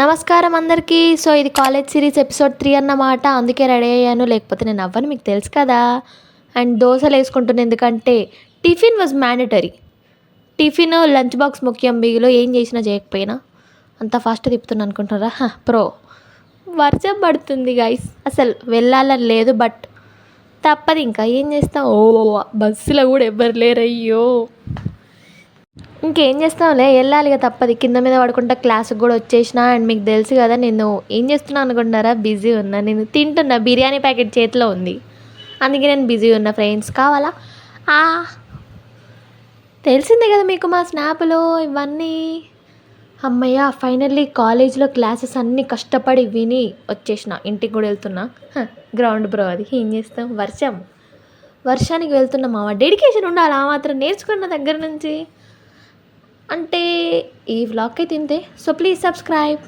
నమస్కారం అందరికీ. సో ఇది కాలేజ్ సిరీస్ ఎపిసోడ్ 3 అన్నమాట. అందుకే రెడీ అయ్యాను, లేకపోతే నేను అవ్వను, మీకు తెలుసు కదా. అండ్ దోశలు వేసుకుంటున్నాను ఎందుకంటే tiffin was mandatory. Tiffin lunch box ముఖ్యం, బిగిలో ఏం చేసినా చేయకపోయినా. అంత ఫాస్ట్ తిప్పుతున్నాను అనుకుంటున్నారా? ప్రో. వర్షం పడుతుంది గైస్, అసలు వెళ్ళాలని లేదు, బట్ తప్పదు, ఇంకా ఏం చేస్తాం. బస్సులో కూడా ఎవ్వరు లేరయ్యో. ఇంకేం చేస్తాంలే, వెళ్ళాలి కదా, తప్పదు. కింద మీద పడుకుంటా క్లాస్కి కూడా వచ్చేసిన. అండ్ మీకు తెలుసు కదా నేను ఏం చేస్తున్నా అనుకుంటున్నారా? బిజీ ఉన్నా, నేను తింటున్నా, బిర్యానీ ప్యాకెట్ చేతిలో ఉంది, అందుకే నేను బిజీ ఉన్నా. ఫ్రెండ్స్ కావాలా? తెలిసిందే కదా మీకు మా స్నాప్లో ఇవన్నీ. అమ్మయ్య, ఫైనల్లీ కాలేజ్లో క్లాసెస్ అన్నీ కష్టపడి విని వచ్చేసిన. ఇంటికి కూడా వెళ్తున్నా. గ్రౌండ్ బ్రో, అది ఏం చేస్తాం. వర్షానికి వెళ్తున్నాం. డెడికేషన్ ఉండాలి, ఆ మాత్రం నేర్చుకున్న దగ్గర నుంచి. అంటే ఈ వ్లాగ్కి తింటే. So please subscribe.